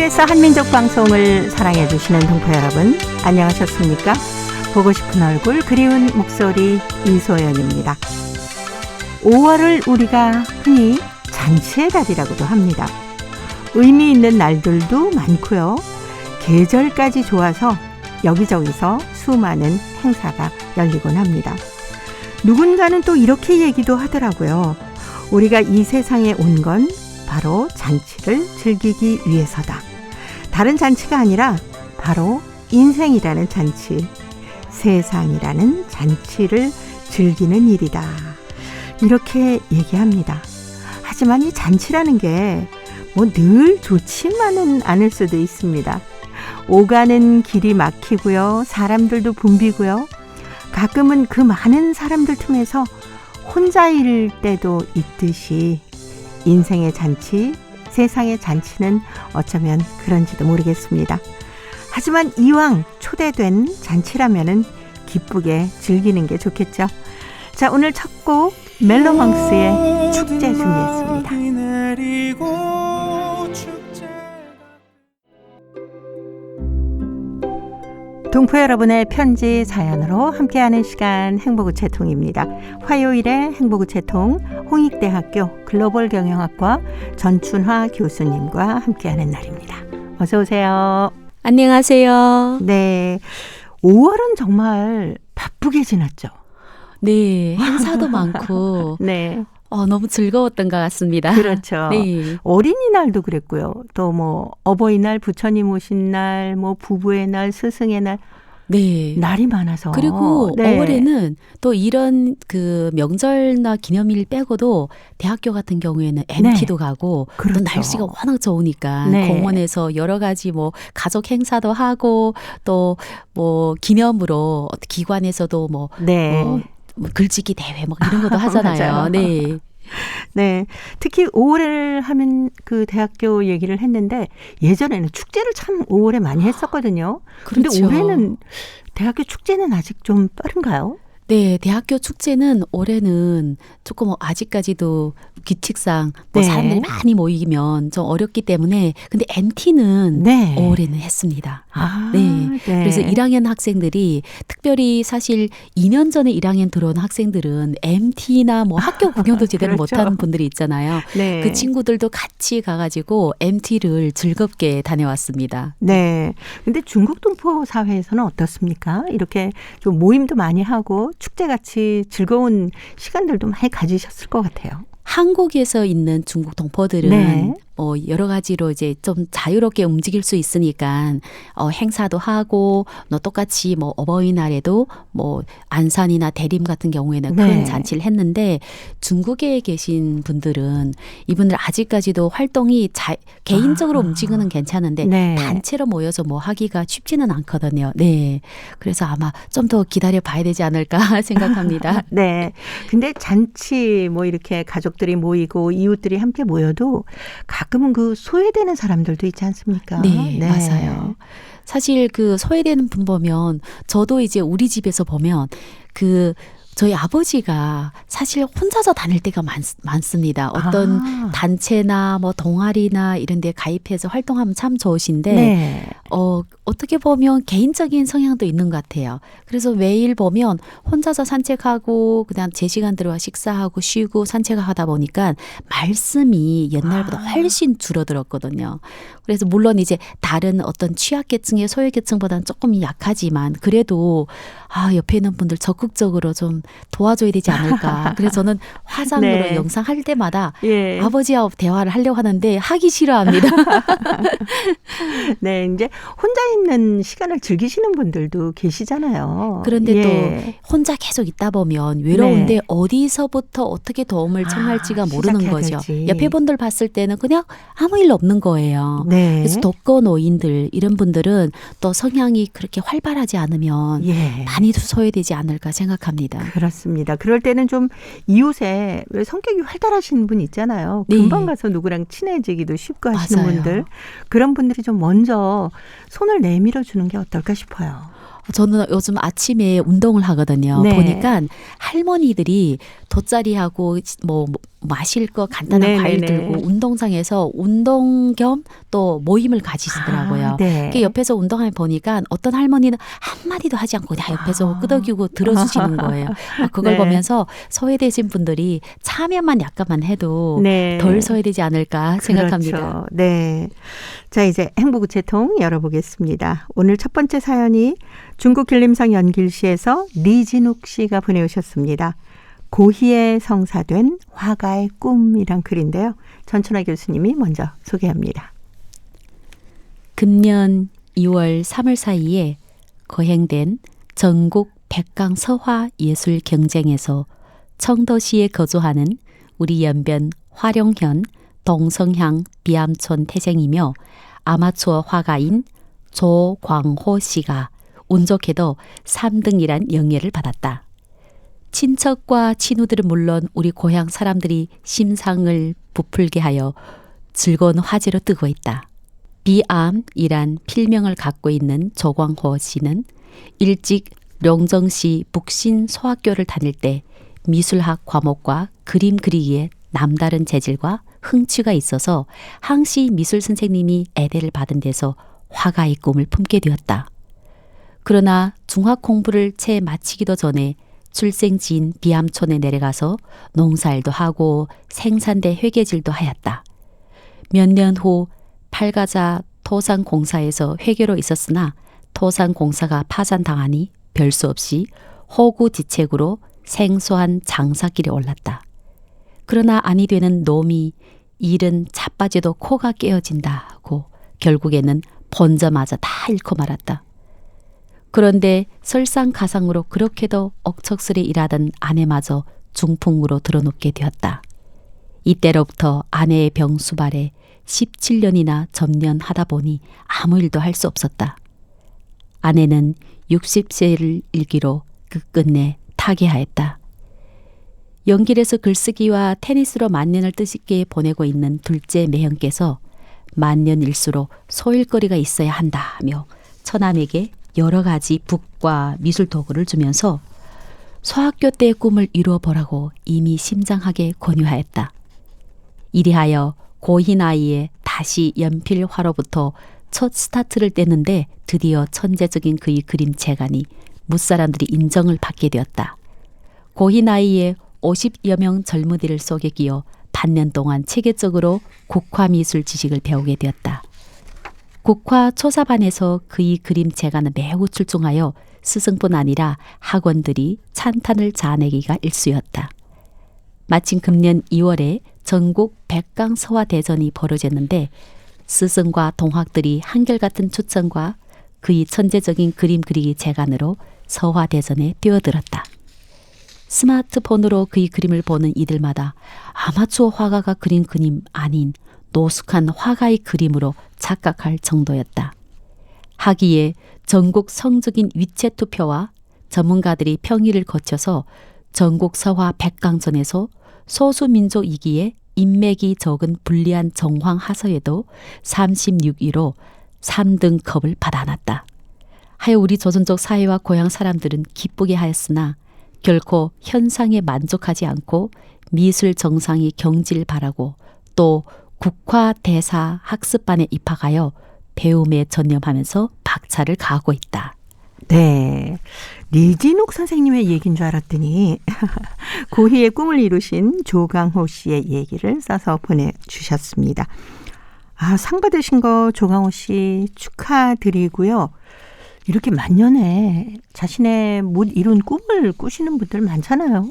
KBS 한민족 방송을 사랑해 주시는 동포 여러분, 안녕하셨습니까? 보고 싶은 얼굴, 그리운 목소리 이소연입니다. 5월을 우리가 흔히 잔치의 달이라고도 합니다. 의미 있는 날들도 많고요. 계절까지 좋아서 여기저기서 수많은 행사가 열리곤 합니다. 누군가는 또 이렇게 얘기도 하더라고요. 우리가 이 세상에 온 건 바로 잔치를 즐기기 위해서다. 다른 잔치가 아니라 바로 인생이라는 잔치, 세상이라는 잔치를 즐기는 일이다. 이렇게 얘기합니다. 하지만 이 잔치라는 게 뭐 늘 좋지만은 않을 수도 있습니다. 오가는 길이 막히고요. 사람들도 붐비고요. 가끔은 그 많은 사람들 틈에서 혼자일 때도 있듯이 인생의 잔치, 세상의 잔치는 어쩌면 그런지도 모르겠습니다. 하지만 이왕 초대된 잔치라면은 기쁘게 즐기는 게 좋겠죠. 자, 오늘 첫 곡 멜로망스의 축제 준비했습니다. 동포 여러분의 편지 사연으로 함께하는 시간 행복우체통입니다. 화요일에 행복우체통 홍익대학교 글로벌경영학과 전춘화 교수님과 함께하는 날입니다. 어서 오세요. 안녕하세요. 네, 5월은 정말 바쁘게 지났죠. 네, 행사도 많고 네, 너무 즐거웠던 것 같습니다. 그렇죠. 네. 어린이날도 그랬고요. 또 뭐 어버이날, 부처님 오신 날, 뭐 부부의 날, 스승의 날, 네. 날이 많아서. 그리고 네. 5월에는 또 이런 그 명절나 기념일 빼고도 대학교 같은 경우에는 MT도 가고 그렇죠. 또 날씨가 워낙 좋으니까 네. 공원에서 여러 가지 뭐 가족 행사도 하고 또 뭐 기념으로 기관에서도 뭐 네. 뭐 글짓기 대회 뭐 이런 것도 하잖아요. 맞아요. 네. 네. 특히 5월을 하면 그 대학교 얘기를 했는데 예전에는 축제를 참 5월에 많이 했었거든요. 그런데 그렇죠. 올해는 대학교 축제는 아직 좀 빠른가요? 네, 대학교 축제는 올해는 조금 아직까지도 규칙상 뭐 네. 사람들이 많이 모이면 좀 어렵기 때문에 근데 MT는 네. 올해는 했습니다. 아, 네. 그래서 1학년 학생들이 특별히 사실 2년 전에 1학년 들어온 학생들은 MT나 뭐 학교 구경도 제대로 그렇죠. 못하는 분들이 있잖아요. 네. 그 친구들도 같이 가가지고 MT를 즐겁게 다녀왔습니다. 네. 근데 중국 동포 사회에서는 어떻습니까? 이렇게 좀 모임도 많이 하고 축제같이 즐거운 시간들도 많이 가지셨을 것 같아요. 한국에서 있는 중국 동포들은 네. 여러 가지로 이제 좀 자유롭게 움직일 수 있으니까 행사도 하고 또 똑같이 뭐 어버이날에도 뭐 안산이나 대림 같은 경우에는 네. 큰 잔치를 했는데 중국에 계신 분들은 이분들 아직까지도 활동이 개인적으로 움직이는 괜찮은데 네. 단체로 모여서 뭐 하기가 쉽지는 않거든요. 네. 그래서 아마 좀 더 기다려 봐야 되지 않을까 생각합니다. 네. 근데 잔치 뭐 이렇게 가족들이 모이고 이웃들이 함께 모여도 가끔은 그 소외되는 사람들도 있지 않습니까? 네, 맞아요. 사실 그 소외되는 분 보면 저도 이제 우리 집에서 보면 그 저희 아버지가 사실 혼자서 다닐 때가 많습니다. 어떤 단체나 뭐 동아리나 이런 데 가입해서 활동하면 참 좋으신데 네. 어떻게 보면 개인적인 성향도 있는 것 같아요. 그래서 매일 보면 혼자서 산책하고 그다음 제 시간대로 식사하고 쉬고 산책하다 보니까 말씀이 옛날보다 훨씬 줄어들었거든요. 그래서 물론 이제 다른 어떤 취약계층의 소외계층보다는 조금 약하지만 그래도 옆에 있는 분들 적극적으로 좀 도와줘야 되지 않을까. 그래서 저는 화상으로 네. 영상 할 때마다 예. 아버지와 대화를 하려고 하는데 하기 싫어합니다. 네, 이제 혼자 있는 시간을 즐기시는 분들도 계시잖아요. 그런데 예. 또 혼자 계속 있다 보면 외로운데 네. 어디서부터 어떻게 도움을 청할지가 모르는 시작해야 거죠. 될지. 옆에 분들 봤을 때는 그냥 아무 일 없는 거예요. 네. 그래서 독거노인들 이런 분들은 또 성향이 그렇게 활발하지 않으면 예. 많이 소외되지 않을까 생각합니다. 그렇습니다. 그럴 때는 좀 이웃에 왜 성격이 활달하신 분 있잖아요. 네. 금방 가서 누구랑 친해지기도 쉽고 하시는 맞아요. 분들. 그런 분들이 좀 먼저 손을 내밀어 주는 게 어떨까 싶어요. 저는 요즘 아침에 운동을 하거든요. 네. 보니까 할머니들이 돗자리하고 뭐 마실 거 간단한 네네네. 과일 들고 운동장에서 운동 겸 또 모임을 가지시더라고요. 아, 네. 그 옆에서 운동하면 보니까 어떤 할머니는 한마디도 하지 않고 그냥 옆에서 끄덕이고 들어주시는 거예요. 그걸 네. 보면서 소외되신 분들이 참여만 약간만 해도 네. 덜 소외되지 않을까 생각합니다. 그렇죠. 네. 자, 이제 행복우체통 열어보겠습니다. 오늘 첫 번째 사연이 중국 길림성 연길시에서 리진욱 씨가 보내오셨습니다. 고희에 성사된 화가의 꿈이란 글인데요. 전춘화 교수님이 먼저 소개합니다. 금년 2월 3월 사이에 거행된 전국 백강 서화 예술 경쟁에서 청도시에 거주하는 우리 연변 화룡현 동성향 비암촌 태생이며 아마추어 화가인 조광호 씨가 운 좋게도 3등이란 영예를 받았다. 친척과 친구들은 물론 우리 고향 사람들이 심상을 부풀게 하여 즐거운 화제로 뜨고 있다. 비암이란 필명을 갖고 있는 조광호 씨는 일찍 룡정시 북신 소학교를 다닐 때 미술학 과목과 그림 그리기에 남다른 재질과 흥취가 있어서 항시 미술 선생님이 애대를 받은 데서 화가의 꿈을 품게 되었다. 그러나 중학 공부를 채 마치기도 전에 출생지인 비암촌에 내려가서 농사일도 하고 생산대 회계질도 하였다. 몇 년 후 팔가자 토산공사에서 회계로 있었으나 토산공사가 파산당하니 별 수 없이 호구지책으로 생소한 장사길에 올랐다. 그러나 아니 되는 놈이 일은 자빠져도 코가 깨어진다고 결국에는 본저마저 다 잃고 말았다. 그런데 설상가상으로 그렇게도 억척스레 일하던 아내마저 중풍으로 들어눕게 되었다. 이때로부터 아내의 병수발에 17년이나 전년하다 보니 아무 일도 할 수 없었다. 아내는 60세를 일기로 끝끝내 타계하였다. 연길에서 글쓰기와 테니스로 만년을 뜻있게 보내고 있는 둘째 매형께서 만년일수록 소일거리가 있어야 한다며 처남에게 여러 가지 북과 미술 도구를 주면서 소학교 때의 꿈을 이루어보라고 이미 심장하게 권유하였다. 이리하여 고희 나이에 다시 연필화로부터 첫 스타트를 떼는데 드디어 천재적인 그의 그림 재간이 무사람들이 인정을 받게 되었다. 고희 나이에 50여 명 젊은이를 속에 끼어 반년 동안 체계적으로 국화미술 지식을 배우게 되었다. 국화 초사반에서 그의 그림 재간은 매우 출중하여 스승뿐 아니라 학원들이 찬탄을 자아내기가 일쑤였다. 마침 금년 2월에 전국 백강 서화 대전이 벌어졌는데 스승과 동학들이 한결같은 추천과 그의 천재적인 그림 그리기 재간으로 서화 대전에 뛰어들었다. 스마트폰으로 그의 그림을 보는 이들마다 아마추어 화가가 그린 그림 아닌 노숙한 화가의 그림으로 착각할 정도였다. 하기에 전국 성적인 위체 투표와 전문가들이 평의를 거쳐서 전국 서화 백강전에서 소수민족이기에 인맥이 적은 불리한 정황 하서에도 36위로 3등급을 받아놨다. 하여 우리 조선족 사회와 고향 사람들은 기쁘게 하였으나 결코 현상에 만족하지 않고 미술 정상이 경지를 바라고 또 국화대사 학습반에 입학하여 배움에 전념하면서 박차를 가하고 있다. 네. 리진욱 선생님의 얘기인 줄 알았더니 고희의 꿈을 이루신 조광호 씨의 얘기를 써서 보내주셨습니다. 아, 상 받으신 거 조광호 씨 축하드리고요. 이렇게 만년에 자신의 못 이룬 꿈을 꾸시는 분들 많잖아요.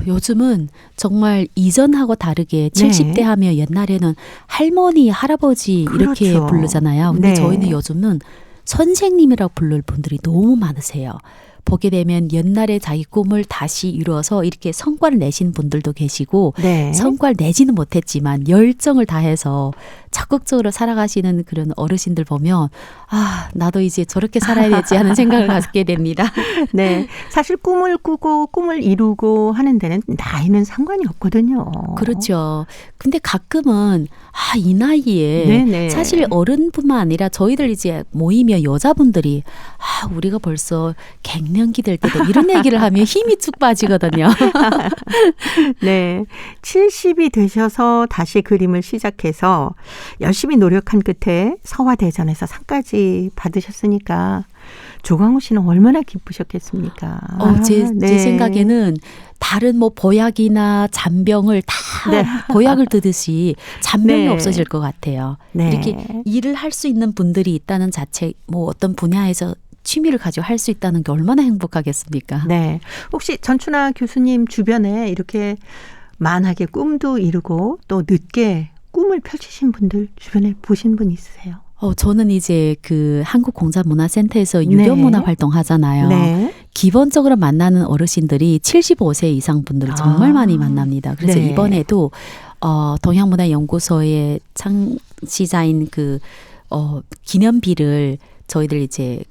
요즘은 정말 이전하고 다르게 70대 하면 옛날에는 할머니, 할아버지 이렇게 그렇죠. 부르잖아요. 근데 네. 저희는 요즘은 선생님이라고 부를 분들이 너무 많으세요. 보게 되면 옛날에 자기 꿈을 다시 이루어서 이렇게 성과를 내신 분들도 계시고 네. 성과를 내지는 못했지만 열정을 다해서 적극적으로 살아가시는 그런 어르신들 보면 나도 이제 저렇게 살아야 되지 하는 생각을 갖게 됩니다. 네. 사실 꿈을 꾸고 꿈을 이루고 하는 데는 나이는 상관이 없거든요. 그렇죠. 근데 가끔은 이 나이에 네네. 사실 어른뿐만 아니라 저희들 이제 모이면 여자분들이 우리가 벌써 갱년기 될 때다 이런 얘기를 하면 힘이 쭉 빠지거든요. 네. 70이 되셔서 다시 그림을 시작해서 열심히 노력한 끝에 서화대전에서 상까지 받으셨으니까 조광호 씨는 얼마나 기쁘셨겠습니까? 제 네. 생각에는 다른 뭐 보약이나 잔병을 다 네. 보약을 드듯이 잔병이 네. 없어질 것 같아요. 네. 이렇게 일을 할 수 있는 분들이 있다는 자체, 뭐 어떤 분야에서 취미를 가지고 할 수 있다는 게 얼마나 행복하겠습니까? 네. 혹시 전춘아 교수님 주변에 이렇게 만하게 꿈도 이루고 또 늦게 꿈을 펼치신 분들 주변에 보신 분 있으세요? 저는 이제 그 한국공자문화센터에서 유견문화 네. 활동하잖아요. 네. 기본적으로 만나는 어르신들이 75세 이상 분들을 정말 많이 만납니다. 그래서 네. 이번에도 동양문화연구소의 창시자인 그 기념비를 저희들 이제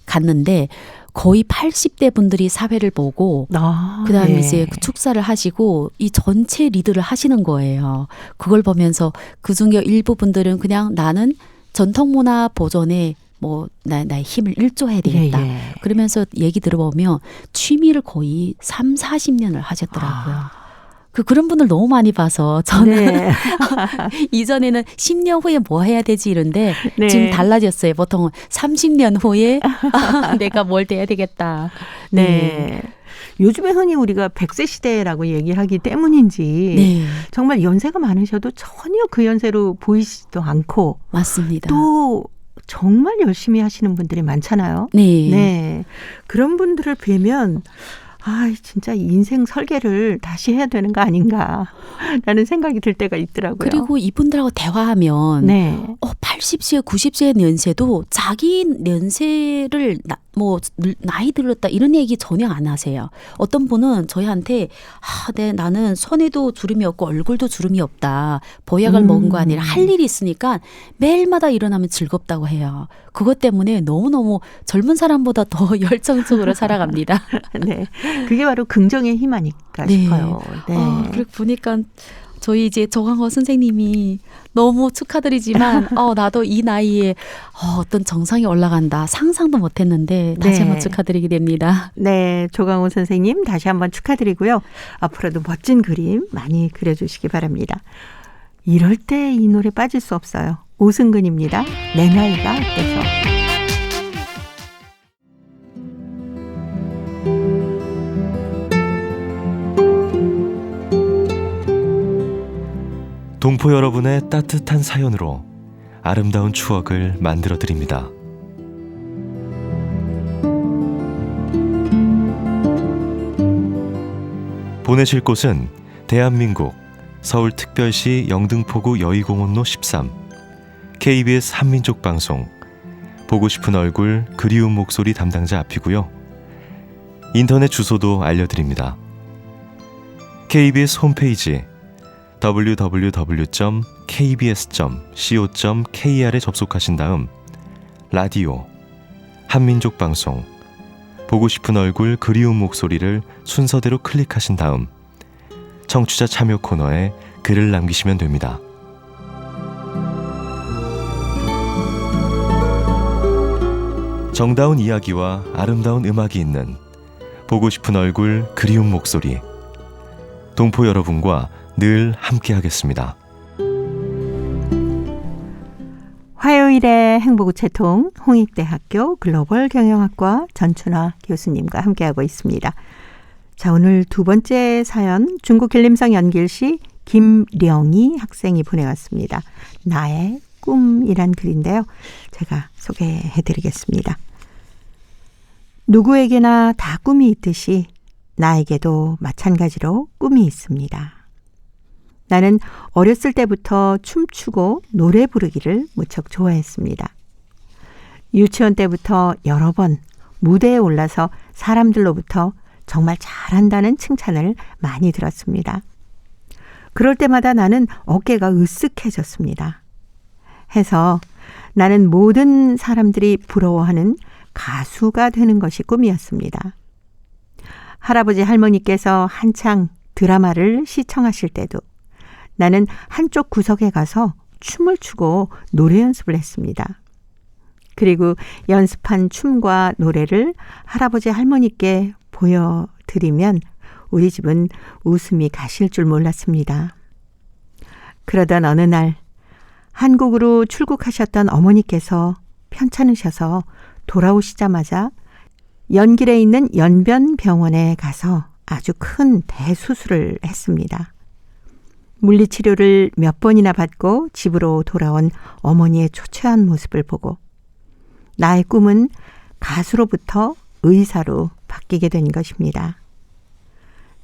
갔는데 거의 80대 분들이 사회를 보고 그다음에 네. 이제 그 축사를 하시고 이 전체 리드를 하시는 거예요. 그걸 보면서 그중에 일부 분들은 그냥 나는 전통문화 보존에 뭐 나의 힘을 일조해야 되겠다. 예. 그러면서 얘기 들어보면 취미를 거의 3, 40년을 하셨더라고요. 그런 분들 너무 많이 봐서 저는 네. 이전에는 10년 후에 뭐 해야 되지 이런데 네. 지금 달라졌어요. 보통 30년 후에 내가 뭘 돼야 되겠다. 네. 요즘에 흔히 우리가 100세 시대라고 얘기하기 때문인지 네. 정말 연세가 많으셔도 전혀 그 연세로 보이지도 않고 맞습니다. 또 정말 열심히 하시는 분들이 많잖아요. 네. 네. 그런 분들을 뵈면 진짜 인생 설계를 다시 해야 되는 거 아닌가라는 생각이 들 때가 있더라고요. 그리고 이분들하고 대화하면 네. 80세, 90세 연세도 자기 연세를 나이 들었다 이런 얘기 전혀 안 하세요. 어떤 분은 저희한테 나는 손에도 주름이 없고 얼굴도 주름이 없다. 보약을 먹은 거 아니라 할 일이 있으니까 매일마다 일어나면 즐겁다고 해요. 그것 때문에 너무너무 젊은 사람보다 더 열정적으로 살아갑니다. 네. 그게 바로 긍정의 힘 아닐까 네. 싶어요. 네. 그렇게 보니까 저희 이제 조광호 선생님이 너무 축하드리지만 나도 이 나이에 어떤 정상에 올라간다 상상도 못했는데 다시 네. 한번 축하드리게 됩니다. 네, 조광호 선생님 다시 한번 축하드리고요. 앞으로도 멋진 그림 많이 그려주시기 바랍니다. 이럴 때 이 노래 빠질 수 없어요. 오승근입니다. 내 나이가 어때서. 동포 여러분의 따뜻한 사연으로 아름다운 추억을 만들어 드립니다. 보내실 곳은 대한민국 서울특별시 영등포구 여의공원로 13 KBS 한민족방송 보고 싶은 얼굴 그리운 목소리 담당자 앞이고요. 인터넷 주소도 알려드립니다. KBS 홈페이지 www.kbs.co.kr에 접속하신 다음 라디오, 한민족방송, 보고 싶은 얼굴 그리운 목소리를 순서대로 클릭하신 다음 청취자 참여 코너에 글을 남기시면 됩니다. 정다운 이야기와 아름다운 음악이 있는 보고 싶은 얼굴 그리운 목소리, 동포 여러분과 늘 함께하겠습니다. 화요일의 행복우체통 홍익대학교 글로벌 경영학과 전춘화 교수님과 함께하고 있습니다. 자, 오늘 두 번째 사연 중국 길림성 연길시 김령희 학생이 보내왔습니다. 나의 꿈이란 글인데요. 제가 소개해드리겠습니다. 누구에게나 다 꿈이 있듯이 나에게도 마찬가지로 꿈이 있습니다. 나는 어렸을 때부터 춤추고 노래 부르기를 무척 좋아했습니다. 유치원 때부터 여러 번 무대에 올라서 사람들로부터 정말 잘한다는 칭찬을 많이 들었습니다. 그럴 때마다 나는 어깨가 으쓱해졌습니다. 해서 나는 모든 사람들이 부러워하는 가수가 되는 것이 꿈이었습니다. 할아버지 할머니께서 한창 드라마를 시청하실 때도 나는 한쪽 구석에 가서 춤을 추고 노래 연습을 했습니다. 그리고 연습한 춤과 노래를 할아버지 할머니께 보여드리면 우리 집은 웃음이 가실 줄 몰랐습니다. 그러던 어느 날 한국으로 출국하셨던 어머니께서 편찮으셔서 돌아오시자마자 연길에 있는 연변병원에 가서 아주 큰 대수술을 했습니다. 물리치료를 몇 번이나 받고 집으로 돌아온 어머니의 초췌한 모습을 보고 나의 꿈은 가수로부터 의사로 바뀌게 된 것입니다.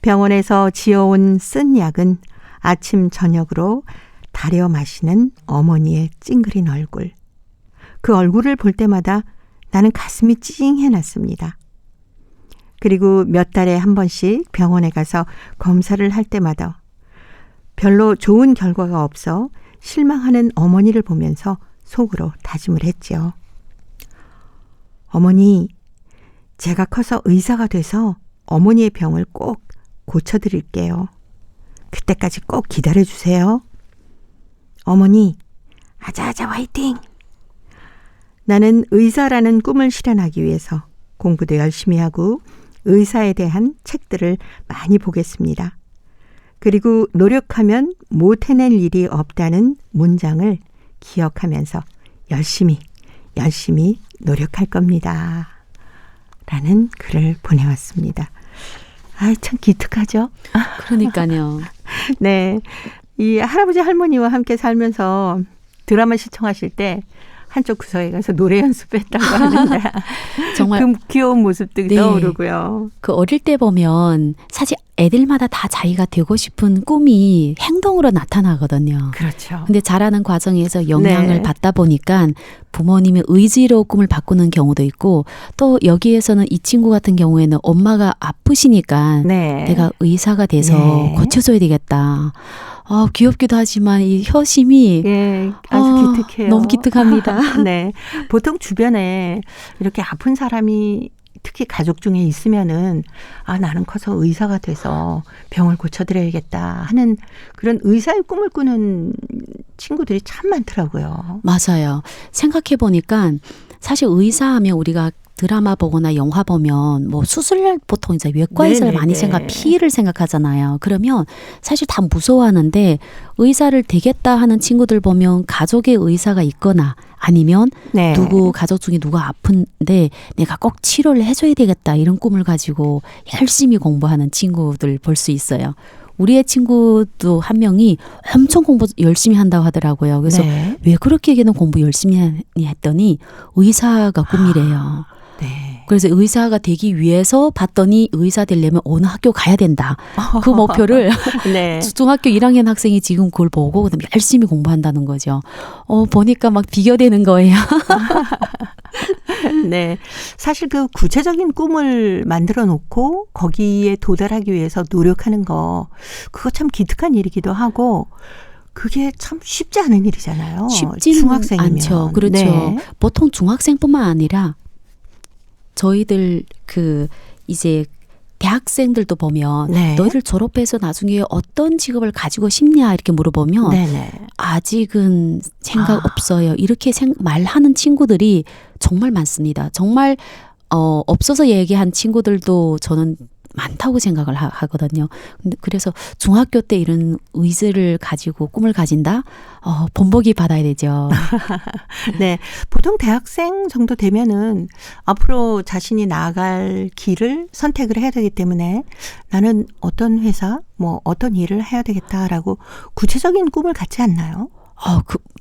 병원에서 지어온 쓴 약은 아침 저녁으로 다려 마시는 어머니의 찡그린 얼굴. 그 얼굴을 볼 때마다 나는 가슴이 찡해 났습니다. 그리고 몇 달에 한 번씩 병원에 가서 검사를 할 때마다 별로 좋은 결과가 없어 실망하는 어머니를 보면서 속으로 다짐을 했지요. 어머니, 제가 커서 의사가 돼서 어머니의 병을 꼭 고쳐드릴게요. 그때까지 꼭 기다려주세요. 어머니, 아자아자 화이팅! 나는 의사라는 꿈을 실현하기 위해서 공부도 열심히 하고 의사에 대한 책들을 많이 보겠습니다. 그리고 노력하면 못 해낼 일이 없다는 문장을 기억하면서 열심히 노력할 겁니다. 라는 글을 보내왔습니다. 아, 참 기특하죠? 그러니까요. 네. 이 할아버지 할머니와 함께 살면서 드라마 시청하실 때 한쪽 구석에 가서 노래 연습했다고 하는데 정말 그 귀여운 모습도 네. 떠오르고요. 그 어릴 때 보면 사실 애들마다 다 자기가 되고 싶은 꿈이 행동으로 나타나거든요. 그렇죠. 근데 자라는 과정에서 영향을 네. 받다 보니까 부모님의 의지로 꿈을 바꾸는 경우도 있고 또 여기에서는 이 친구 같은 경우에는 엄마가 아프시니까 네. 내가 의사가 돼서 네. 고쳐줘야 되겠다. 귀엽기도 하지만 이 효심이 예, 아주 기특해요. 너무 기특합니다. 네. 보통 주변에 이렇게 아픈 사람이 특히 가족 중에 있으면은 아, 나는 커서 의사가 돼서 병을 고쳐드려야겠다 하는 그런 의사의 꿈을 꾸는 친구들이 참 많더라고요. 맞아요. 생각해 보니까 사실 의사하면 우리가 드라마 보거나 영화 보면 뭐 수술 보통 이제 외과에서 네네네. 많이 피를 생각하잖아요. 그러면 사실 다 무서워하는데 의사를 되겠다 하는 친구들 보면 가족의 의사가 있거나 아니면 네. 누구 가족 중에 누가 아픈데 내가 꼭 치료를 해줘야 되겠다 이런 꿈을 가지고 열심히 공부하는 친구들 볼 수 있어요. 우리의 친구도 한 명이 엄청 공부 열심히 한다고 하더라고요. 그래서 네. 왜 그렇게 걔는 공부 열심히 하니 했더니 의사가 꿈이래요. 네. 그래서 의사가 되기 위해서 봤더니 의사 되려면 어느 학교 가야 된다. 그 목표를 네. 중학교 1학년 학생이 지금 그걸 보고 그다음에 열심히 공부한다는 거죠. 보니까 막 비교되는 거예요. 네. 사실 그 구체적인 꿈을 만들어 놓고 거기에 도달하기 위해서 노력하는 거 그거 참 기특한 일이기도 하고 그게 참 쉽지 않은 일이잖아요. 쉽지는 중학생이면. 않죠. 그렇죠. 네. 보통 중학생뿐만 아니라 저희들 이제 대학생들도 보면 네. 너희들 졸업해서 나중에 어떤 직업을 가지고 싶냐 이렇게 물어보면 네네. 아직은 생각 없어요. 이렇게 말하는 친구들이 정말 많습니다. 정말 없어서 얘기한 친구들도 저는 많다고 생각을 하거든요. 근데 그래서 중학교 때 이런 의지를 가지고 꿈을 가진다? 본보기 받아야 되죠. 네. 보통 대학생 정도 되면은 앞으로 자신이 나아갈 길을 선택을 해야 되기 때문에 나는 어떤 회사, 뭐 어떤 일을 해야 되겠다라고 구체적인 꿈을 갖지 않나요?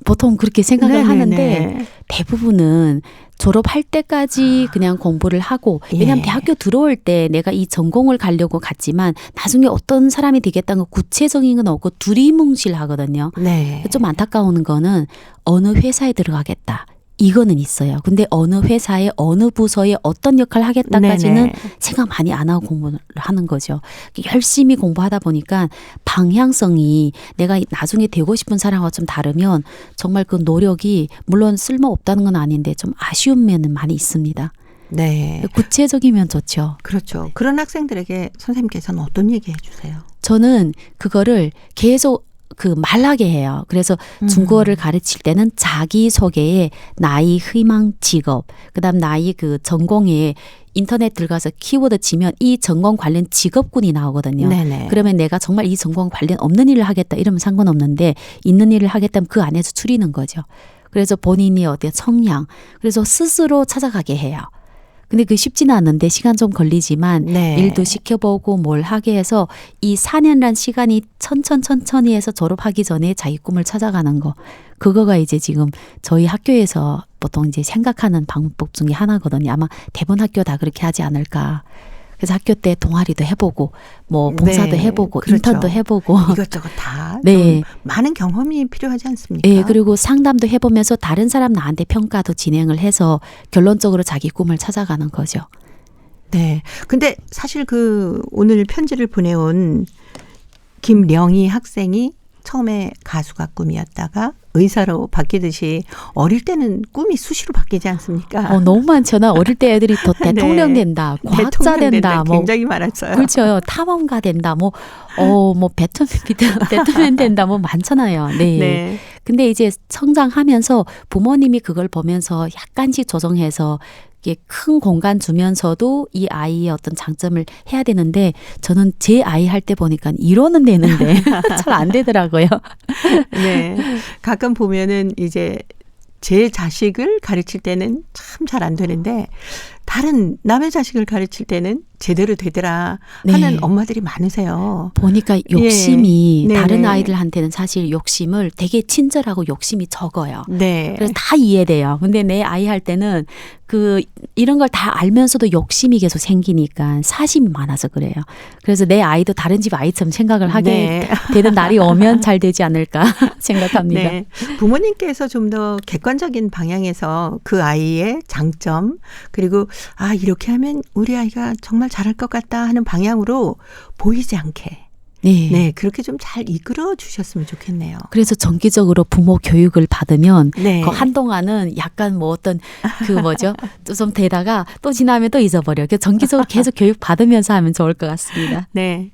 보통 그렇게 생각을 네네네. 하는데 대부분은 졸업할 때까지 그냥 공부를 하고 왜냐하면 예. 대학교 들어올 때 내가 이 전공을 가려고 갔지만 나중에 어떤 사람이 되겠다는 거 구체적인 건 없고 두리뭉실하거든요. 네. 좀 안타까운 거는 어느 회사에 들어가겠다. 이거는 있어요. 근데 어느 회사에 어느 부서에 어떤 역할을 하겠다까지는 네네. 생각 많이 안 하고 공부를 하는 거죠. 열심히 공부하다 보니까 방향성이 내가 나중에 되고 싶은 사람과 좀 다르면 정말 그 노력이 물론 쓸모없다는 건 아닌데 좀 아쉬운 면은 많이 있습니다. 네. 구체적이면 좋죠. 그렇죠. 그런 학생들에게 선생님께서는 어떤 얘기 해주세요? 저는 그거를 계속 말하게 해요. 그래서 중국어를 가르칠 때는 자기소개에 나이, 희망, 직업, 그다음 나이 전공에 인터넷 들어가서 키워드 치면 이 전공 관련 직업군이 나오거든요. 네네. 그러면 내가 정말 이 전공 관련 없는 일을 하겠다 이러면 상관없는데 있는 일을 하겠다면 그 안에서 추리는 거죠. 그래서 본인이 어떤 성향, 그래서 스스로 찾아가게 해요. 근데 쉽지는 않은데 시간 좀 걸리지만 네. 일도 시켜보고 뭘 하게 해서 이 4년란 시간이 천천히 해서 졸업하기 전에 자기 꿈을 찾아가는 거. 그거가 이제 지금 저희 학교에서 보통 이제 생각하는 방법 중에 하나거든요. 아마 대부분 학교 다 그렇게 하지 않을까. 그래서 학교 때 동아리도 해보고 뭐 봉사도 네, 해보고 그렇죠. 인턴도 해보고 이것저것 다 네. 좀 많은 경험이 필요하지 않습니까? 네, 그리고 상담도 해보면서 다른 사람 나한테 평가도 진행을 해서 결론적으로 자기 꿈을 찾아가는 거죠. 네. 근데 사실 오늘 편지를 보내온 김령희 학생이 처음에 가수가 꿈이었다가 의사로 바뀌듯이 어릴 때는 꿈이 수시로 바뀌지 않습니까? 너무 많잖아. 어릴 때 애들이 더 대통령 네. 된다, 과학자 대통령 된다, 뭐 굉장히 많았어요. 그렇죠. 탐험가 된다, 뭐 배트맨 된다, 뭐 많잖아요. 네. 네. 근데 이제 성장하면서 부모님이 그걸 보면서 약간씩 조정해서 이게 큰 공간 주면서도 이 아이의 어떤 장점을 해야 되는데 저는 제 아이 할 때 보니까 이러는 되는데 잘 안 되더라고요. 네. 가끔 보면은 이제 제 자식을 가르칠 때는 참 잘 안 되는데 다른 남의 자식을 가르칠 때는 제대로 되더라 하는 네. 엄마들이 많으세요. 보니까 욕심이 예. 다른 네네. 아이들한테는 사실 욕심을 되게 친절하고 욕심이 적어요. 네. 그래서 다 이해돼요. 근데 내 아이 할 때는 이런 걸 다 알면서도 욕심이 계속 생기니까 사심이 많아서 그래요. 그래서 내 아이도 다른 집 아이처럼 생각을 하게 네. 되는 날이 오면 잘 되지 않을까 생각합니다. 네. 부모님께서 좀 더 객관적인 방향에서 그 아이의 장점 그리고 이렇게 하면 우리 아이가 정말 잘할 것 같다 하는 방향으로 보이지 않게 네, 그렇게 좀 잘 이끌어 주셨으면 좋겠네요. 그래서 정기적으로 부모 교육을 받으면 네. 한동안은 약간 뭐 어떤 좀 되다가 또 지나면 또 잊어버려. 그래서 정기적으로 계속 교육 받으면서 하면 좋을 것 같습니다. 네.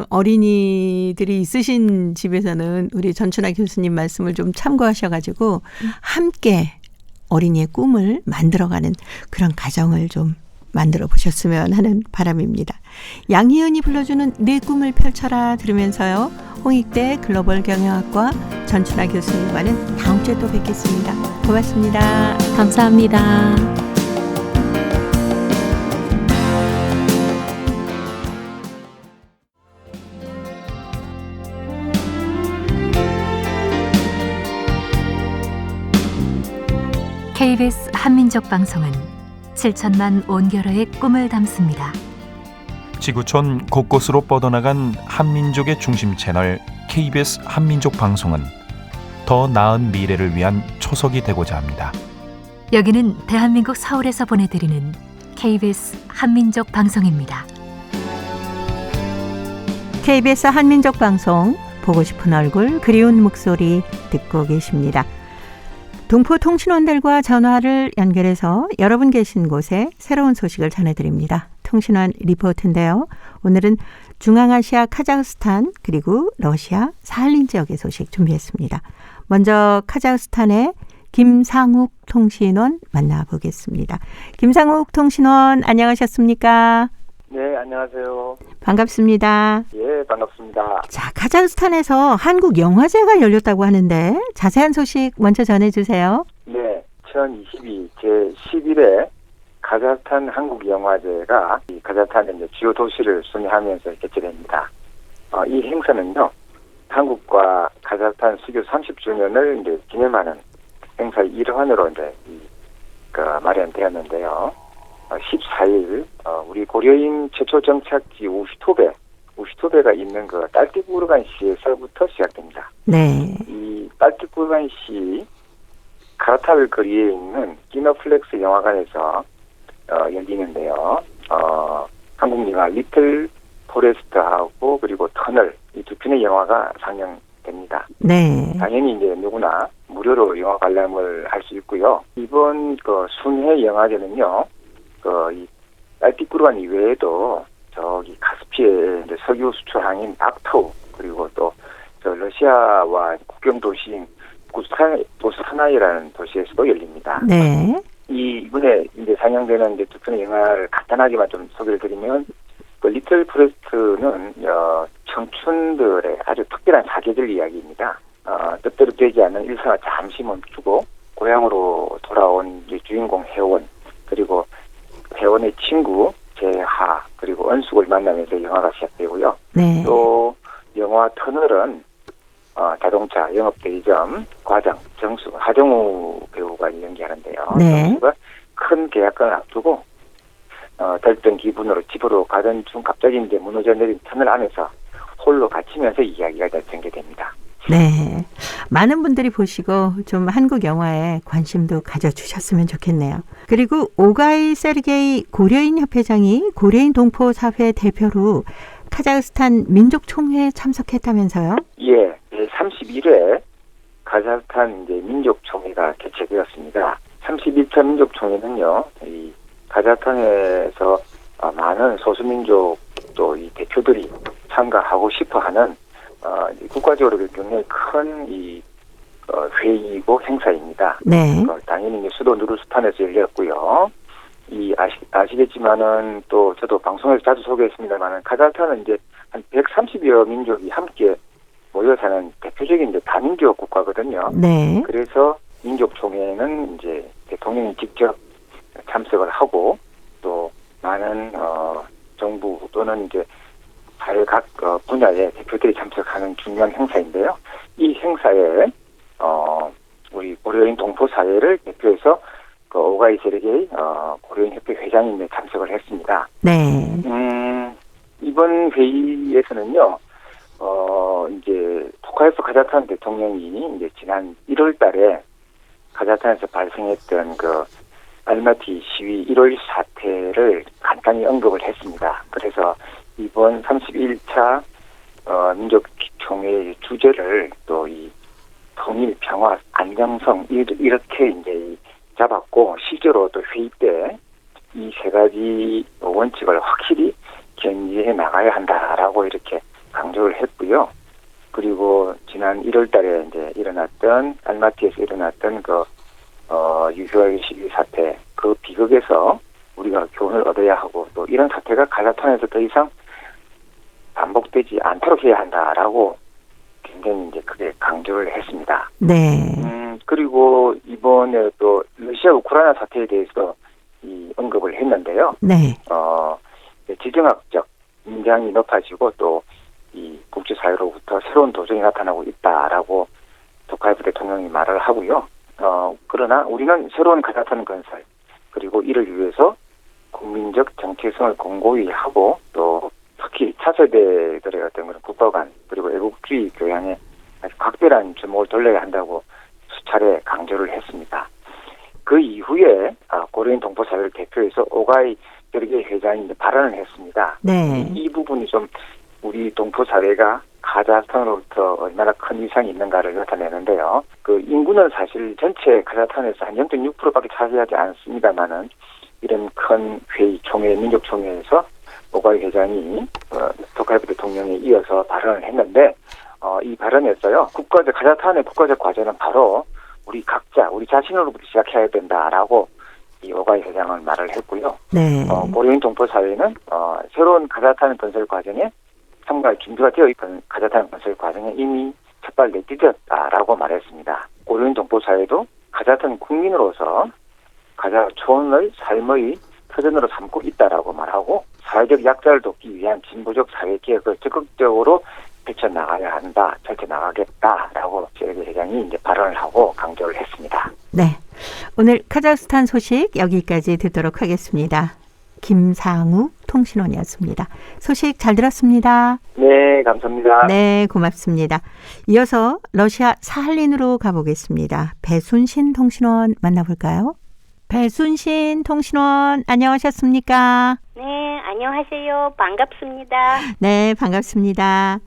어린이들이 있으신 집에서는 우리 전춘아 교수님 말씀을 좀 참고하셔가지고 함께 어린이의 꿈을 만들어가는 그런 가정을 좀 만들어 보셨으면 하는 바람입니다. 양희은이 불러주는 내 꿈을 펼쳐라 들으면서요. 홍익대 글로벌 경영학과 전춘아 교수님과는 다음 주에 또 뵙겠습니다. 고맙습니다. 감사합니다. KBS 한민족 방송은 7천만 온결어의 꿈을 담습니다. 지구촌 곳곳으로 뻗어나간 한민족의 중심 채널 KBS 한민족 방송은 더 나은 미래를 위한 초석이 되고자 합니다. 여기는 대한민국 서울에서 보내드리는 KBS 한민족 방송입니다. KBS 한민족 방송 보고 싶은 얼굴 그리운 목소리 듣고 계십니다. 동포통신원들과 전화를 연결해서 여러분 계신 곳에 새로운 소식을 전해드립니다. 통신원 리포트인데요. 오늘은 중앙아시아 카자흐스탄 그리고 러시아 사할린 지역의 소식 준비했습니다. 먼저 카자흐스탄의 김상욱 통신원 만나보겠습니다. 김상욱 통신원 안녕하셨습니까? 네, 안녕하세요. 반갑습니다. 예, 반갑습니다. 자, 카자흐스탄에서 한국 영화제가 열렸다고 하는데 자세한 소식 먼저 전해주세요. 네, 2022 제11회 카자흐스탄 한국영화제가 카자흐스탄의 이제 주요 도시를 순회하면서 개최됩니다. 이 행사는요, 한국과 카자흐스탄 수교 30주년을 이제 기념하는 행사의 일환으로 이제 마련되었는데요. 14일 우리 고려인 최초 정착지 우슈토베가 있는 딸띠부르간시에서부터 시작됩니다. 네. 이 딸띠부르간시 카라탈 거리에 있는 키노플렉스 영화관에서 열리는데요. 한국 영화 리틀 포레스트하고 그리고 터널 이 두 편의 영화가 상영됩니다. 네. 당연히 이제 누구나 무료로 영화 관람을 할 수 있고요. 이번 순회 영화제는요, 이 알티크루간 이외에도 저기 카스피의 이제 석유 수출항인 악토우 그리고 또 저 러시아와 국경 도시인 부스타나이라는 도시에서도 열립니다. 네. 이번에 이제 상영되는 이제 두 편의 영화를 간단하게만 좀 소개를 드리면, 그 리틀 프레스트는 청춘들의 아주 특별한 사계절 이야기입니다. 뜻대로 되지 않는 일상을 잠시 멈추고 고향으로 돌아온 이제 주인공 혜원, 그리고 혜원의 친구 재하, 그리고 은숙을 만나면서 영화가 시작되고요. 네. 또 영화 터널은 자동차 영업대리점 과장 정수 하정우 배우가 연기하는데요. 네. 정수가 큰 계약권을 앞두고 들뜬 기분으로 집으로 가던 중 갑자기 이제 무너져 내린 터널 안에서 홀로 갇히면서 이야기가 전개됩니다. 네. 많은 분들이 보시고 좀 한국 영화에 관심도 가져주셨으면 좋겠네요. 그리고 오가이 세르게이 고려인 협회장이 고려인 동포 사회 대표로 카자흐스탄 민족총회에 참석했다면서요? 예, 31회 카자흐스탄 이제 민족총회가 개최되었습니다. 31차 민족총회는요, 이 카자흐스탄에서 많은 소수민족 또 이 대표들이 참가하고 싶어하는 국가적으로 굉장히 큰 이 회의이고 행사입니다. 네. 당연히 이제 수도 누르스탄에서 열렸고요. 아시겠지만은 또 저도 방송에서 자주 소개했습니다만은 카자흐스탄은 이제 한 130여 민족이 함께 모여 사는 대표적인 이제 다민족 국가거든요. 네. 그래서 민족총회는 이제 대통령이 직접 참석을 하고 또 많은 정부 또는 이제 사회 각 분야의 대표들이 참석하는 중요한 행사인데요. 이 행사에 우리 고려인 동포 사회를 대표해서 오가이 세르게이 고려인 협회 회장님이 참석을 했습니다. 네. 이번 회의에서는요, 이제 토카예프 카자흐스탄 대통령이 이제 지난 1월달에 카자흐스탄에서 발생했던 그 알마티 시위 1월 사태를 간단히 언급을 했습니다. 그래서 이번 31차 민족총회의 주제를 또 이 통일, 평화, 안정성 이렇게 이제 잡았고, 실제로 또 회의 때 이 세 가지 원칙을 확실히 견지해 나가야 한다라고 이렇게 강조를 했고요. 그리고 지난 1월달에 이제 일어났던 알마티에서 일어났던 유혈 시위 사태, 그 비극에서 우리가 교훈을 얻어야 하고 또 이런 사태가 카자흐스탄에서 더 이상 반복되지 않도록 해야 한다라고 굉장히 이제 크게 강조를 했습니다. 네. 그리고 이번에 또 러시아 우크라이나 사태에 대해서 이 언급을 했는데요. 네. 지정학적 인장이 높아지고 또 이 국제사회로부터 새로운 도전이 나타나고 있다라고 토카예프 대통령이 말을 하고요. 그러나 우리는 새로운 카자흐스탄 건설 그리고 이를 위해서 국민적 정체성을 공고히 하고 또 특히 차세대들의 어떤 그런 국가관 그리고 애국주의 교양에 아주 각별한 주목을 돌려야 한다고 수차례 강조를 했습니다. 그 이후에 고려인 동포사회를 대표해서 오가이 세르게이 회장이 이제 발언을 했습니다. 네. 이 부분이 좀 우리 동포사회가 카자흐스탄으로부터 얼마나 큰 위상이 있는가를 나타내는데요. 그 인구는 사실 전체 카자흐스탄에서 한 0.6%밖에 차지하지 않습니다만은 이런 큰 회의, 총회, 민족총회에서 오가이 회장이 토카예프 대통령에 이어서 발언을 했는데 이 발언에서요. 카자흐스탄의 국가적 과제는 바로 우리 각자, 우리 자신으로부터 시작해야 된다라고 이 오가이 회장은 말을 했고요. 네. 고려인 동포사회는 새로운 카자흐스탄 건설 과정에 참가할 준비가 되어 있던 카자흐스탄 건설 과정에 이미 첫발 내디뎠다라고 말했습니다. 고려인 동포사회도 카자흐스탄 국민으로서 카자흐촌의 삶의 터전으로 삼고 있다라고 말하고 사회적 약자를 돕기 위한 진보적 사회 개혁을 적극적으로 펼쳐나가야 한다, 펼쳐나가겠다라고 세르게이 회장이 이제 발언을 하고 강조를 했습니다. 네. 오늘 카자흐스탄 소식 여기까지 듣도록 하겠습니다. 김상욱 통신원이었습니다. 소식 잘 들었습니다. 네, 감사합니다. 네, 고맙습니다. 이어서 러시아 사할린으로 가보겠습니다. 배순신 통신원 만나볼까요? 배순신 통신원 안녕하셨습니까? 네, 안녕하세요. 반갑습니다. 네, 반갑습니다.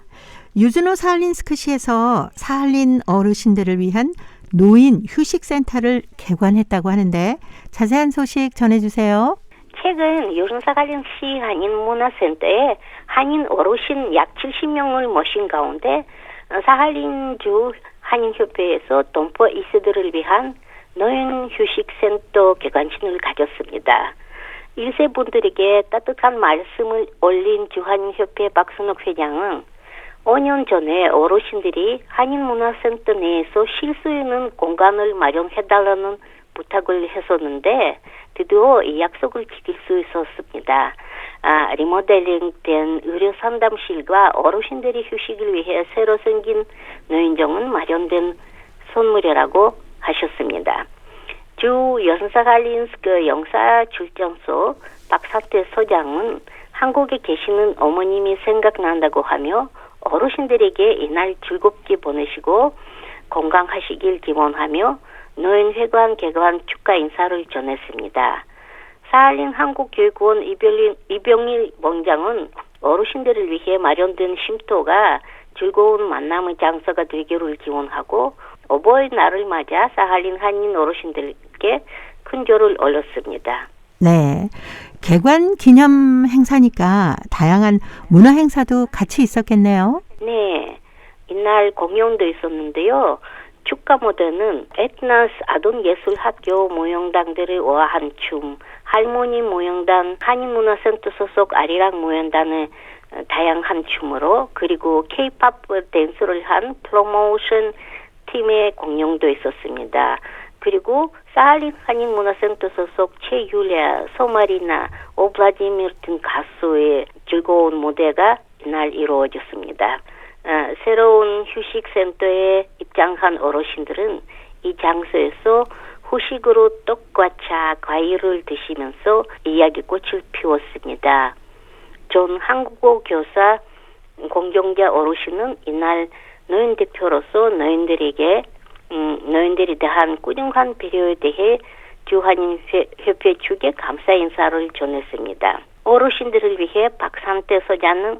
유즈노 사할린스크시에서 사할린 어르신들을 위한 노인 휴식센터를 개관했다고 하는데 자세한 소식 전해주세요. 최근 유른사갈린시 한인문화센터에 한인 어르신 약 70명을 모신 가운데 사할린주 한인협회에서 동포 이세들을 위한 노인 휴식센터 개관식을 가졌습니다. 1세 분들에게 따뜻한 말씀을 올린 주한인협회 박순옥 회장은 5년 전에 어르신들이 한인문화센터 내에서 쉴 수 있는 공간을 마련해달라는 부탁을 했었는데 드디어 이 약속을 지킬 수 있었습니다. 리모델링된 의료 상담실과 어르신들이 휴식을 위해 새로 생긴 노인정은 마련된 선물이라고 하셨습니다. 주 연사갈린스크 영사출장소 박사태 소장은 한국에 계시는 어머님이 생각난다고 하며 어르신들에게 이날 즐겁게 보내시고 건강하시길 기원하며 노인회관 개관 축하 인사를 전했습니다. 사할린 한국교육원 이병일 원장은 어르신들을 위해 마련된 쉼터가 즐거운 만남의 장소가 되기를 기원하고 어버이날을 맞아 사할린 한인 어르신들께 큰 조를 올렸습니다. 네, 개관 기념 행사니까 다양한 문화 행사도 같이 있었겠네요. 네, 이날 공연도 있었는데요. 축가 무대는 에트나스 아동예술학교 모형단들을 우아한 춤, 할머니 모형단, 한인문화센터 소속 아리랑 모형단의 다양한 춤으로 그리고 K-팝 댄스를 한 프로모션 팀의 공연도 있었습니다. 그리고 사할린 한인문화센터 소속 최유리아, 소마리나, 오블라디미르 등 가수의 즐거운 무대가 이날 이루어졌습니다. 새로운 휴식센터에 입장한 어르신들은 이 장소에서 후식으로 떡과 차, 과일을 드시면서 이야기꽃을 피웠습니다. 전 한국어 교사 공경자 어르신은 이날 노인 대표로서 노인들에 대한 꾸준한 배려에 대해 주한인협회 측에 감사 인사를 전했습니다. 어르신들을 위해 박상태 소장은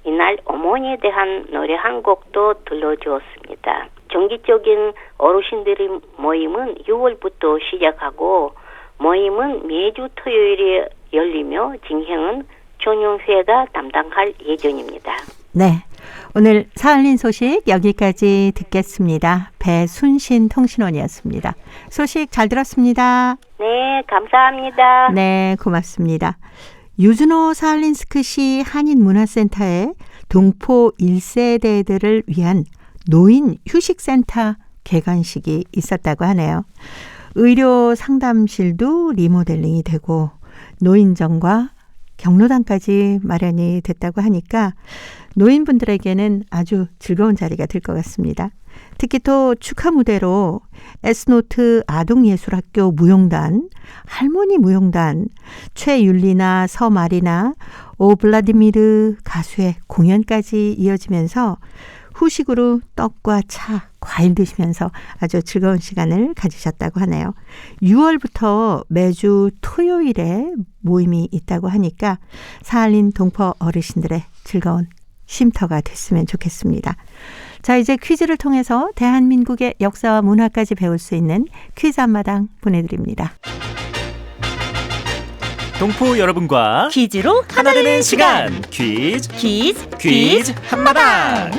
이날 어머니에 대한 노래 한 곡도 들려주었습니다. 정기적인 어르신들의 모임은 6월부터 시작하고 모임은 매주 토요일에 열리며 진행은 전용회가 담당할 예정입니다. 네, 오늘 사할린 소식 여기까지 듣겠습니다. 배순신 통신원이었습니다. 소식 잘 들었습니다. 네, 감사합니다. 네, 고맙습니다. 유즈노 사할린스크시 한인문화센터에 동포 1세대들을 위한 노인 휴식센터 개관식이 있었다고 하네요. 의료 상담실도 리모델링이 되고 노인정과 경로당까지 마련이 됐다고 하니까 노인분들에게는 아주 즐거운 자리가 될 것 같습니다. 특히 또 축하 무대로 에스노트 아동예술학교 무용단, 할머니 무용단, 최율리나 서마리나, 오블라디미르 가수의 공연까지 이어지면서 후식으로 떡과 차, 과일 드시면서 아주 즐거운 시간을 가지셨다고 하네요. 6월부터 매주 토요일에 모임이 있다고 하니까 사할린 동포 어르신들의 즐거운 쉼터가 됐으면 좋겠습니다. 자, 이제 퀴즈를 통해서 대한민국의 역사와 문화까지 배울 수 있는 퀴즈 한마당 보내드립니다. 동포 여러분과 퀴즈로 하나 되는 시간 퀴즈 한마당.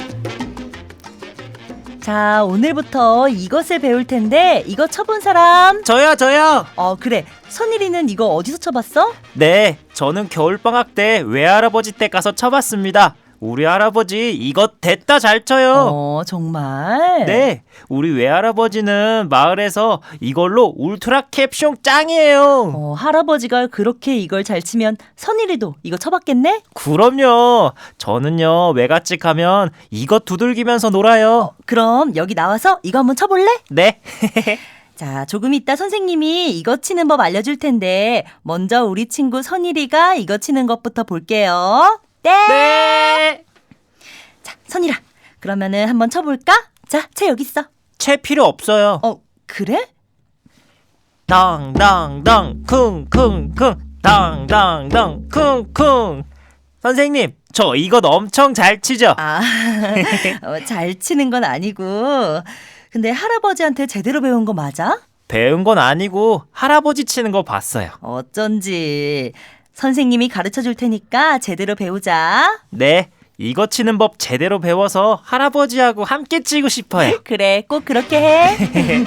자, 오늘부터 이것을 배울 텐데 이거 쳐본 사람? 저요. 그래. 선일이는 이거 어디서 쳐봤어? 네, 저는 겨울방학 때 외할아버지 댁 가서 쳐봤습니다. 우리 할아버지 이거 됐다 잘 쳐요. 정말? 네, 우리 외할아버지는 마을에서 이걸로 울트라 캡숑 짱이에요. 할아버지가 그렇게 이걸 잘 치면 선일이도 이거 쳐봤겠네? 그럼요. 저는요, 외갓집 가면 이거 두들기면서 놀아요. 그럼 여기 나와서 이거 한번 쳐볼래? 네. 자, 조금 이따 선생님이 이거 치는 법 알려줄 텐데 먼저 우리 친구 선일이가 이거 치는 것부터 볼게요. 네. 자, 선일아. 그러면은 한번 쳐볼까? 자, 채 여기 있어. 채 필요 없어요. 그래? 당당당 쿵쿵쿵 당당당 쿵쿵. 선생님, 저 이것 엄청 잘 치죠? 잘 치는 건 아니고. 근데 할아버지한테 제대로 배운 거 맞아? 배운 건 아니고 할아버지 치는 거 봤어요. 어쩐지. 선생님이 가르쳐 줄 테니까 제대로 배우자. 네, 이거 치는 법 제대로 배워서 할아버지하고 함께 치고 싶어요. 그래, 꼭 그렇게 해.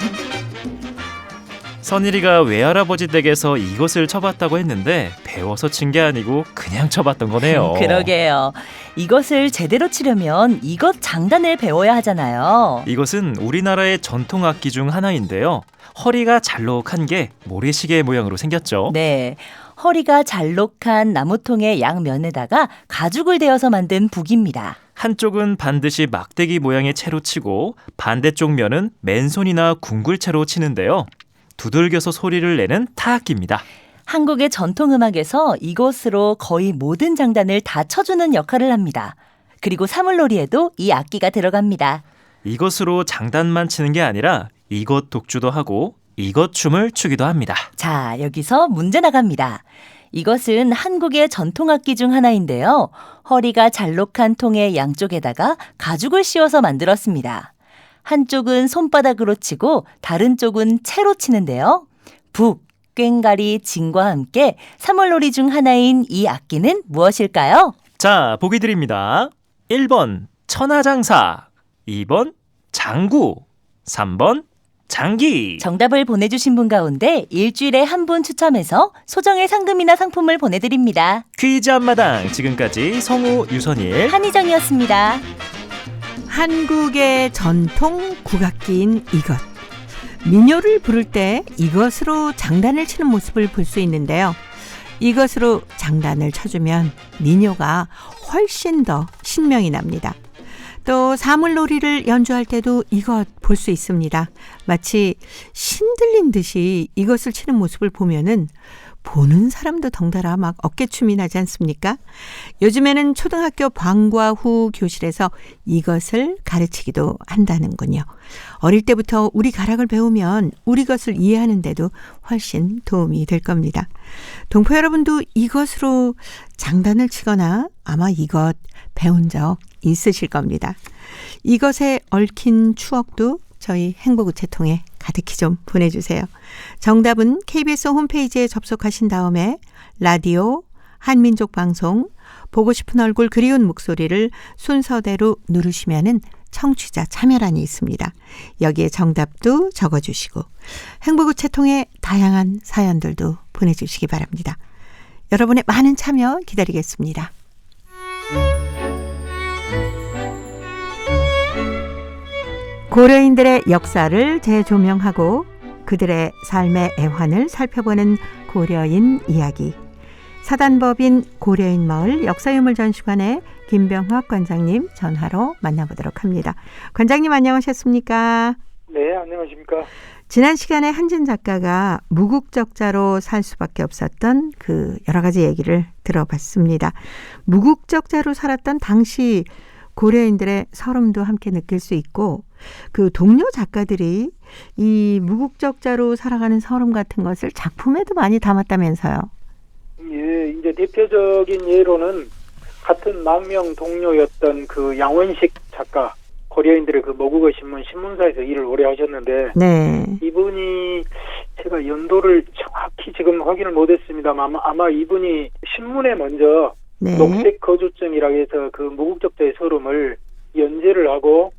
선일이가 외할아버지 댁에서 이것을 쳐봤다고 했는데 배워서 친 게 아니고 그냥 쳐봤던 거네요. 그러게요. 이것을 제대로 치려면 이것 장단을 배워야 하잖아요. 이것은 우리나라의 전통 악기 중 하나인데요. 허리가 잘록한 게 모래시계 모양으로 생겼죠. 네. 허리가 잘록한 나무통의 양면에다가 가죽을 대어서 만든 북입니다. 한쪽은 반드시 막대기 모양의 채로 치고 반대쪽 면은 맨손이나 궁굴채로 치는데요. 두들겨서 소리를 내는 타악기입니다. 한국의 전통음악에서 이것으로 거의 모든 장단을 다 쳐주는 역할을 합니다. 그리고 사물놀이에도 이 악기가 들어갑니다. 이것으로 장단만 치는 게 아니라 이것 독주도 하고 이것 춤을 추기도 합니다. 자, 여기서 문제 나갑니다. 이것은 한국의 전통악기 중 하나인데요. 허리가 잘록한 통의 양쪽에다가 가죽을 씌워서 만들었습니다. 한쪽은 손바닥으로 치고 다른 쪽은 채로 치는데요. 북, 꽹과리, 징과 함께 사물놀이 중 하나인 이 악기는 무엇일까요? 자, 보기 드립니다. 1번 천하장사, 2번 장구, 3번 장기. 정답을 보내주신 분 가운데 일주일에 한 분 추첨해서 소정의 상금이나 상품을 보내드립니다. 퀴즈 한마당, 지금까지 성우 유선일, 한희정이었습니다. 한국의 전통 국악기인 이것. 민요를 부를 때 이것으로 장단을 치는 모습을 볼 수 있는데요. 이것으로 장단을 쳐주면 민요가 훨씬 더 신명이 납니다. 또 사물놀이를 연주할 때도 이것 볼 수 있습니다. 마치 신들린 듯이 이것을 치는 모습을 보면은 보는 사람도 덩달아 막 어깨춤이 나지 않습니까? 요즘에는 초등학교 방과 후 교실에서 이것을 가르치기도 한다는군요. 어릴 때부터 우리 가락을 배우면 우리 것을 이해하는 데도 훨씬 도움이 될 겁니다. 동포 여러분도 이것으로 장단을 치거나 아마 이것 배운 적 있으실 겁니다. 이것에 얽힌 추억도 저희 행복우체통에 가득히 좀 보내주세요. 정답은 KBS 홈페이지에 접속하신 다음에 라디오, 한민족 방송, 보고 싶은 얼굴 그리운 목소리를 순서대로 누르시면은 청취자 참여란이 있습니다. 여기에 정답도 적어주시고 행복우체통에 다양한 사연들도 보내주시기 바랍니다. 여러분의 많은 참여 기다리겠습니다. 고려인들의 역사를 재조명하고 그들의 삶의 애환을 살펴보는 고려인 이야기. 사단법인 고려인 마을 역사유물전시관의 김병학 관장님 전화로 만나보도록 합니다. 관장님 안녕하셨습니까? 네, 안녕하십니까? 지난 시간에 한진 작가가 무국적자로 살 수밖에 없었던 그 여러 가지 얘기를 들어봤습니다. 무국적자로 살았던 당시 고려인들의 서름도 함께 느낄 수 있고 그 동료 작가들이 이 무국적자로 살아가는 서름 같은 것을 작품에도 많이 담았다면서요. 예, 이제 대표적인 예로는 같은 망명 동료였던 그 양원식 작가, 고려인들의 그 모국어 신문 신문사에서 일을 오래 하셨는데, 네. 이분이 제가 연도를 정확히 지금 확인을 못했습니다만 아마 이분이 신문에 먼저 네. 녹색 거주증이라고 해서 그 무국적자의 서름을 연재를 하고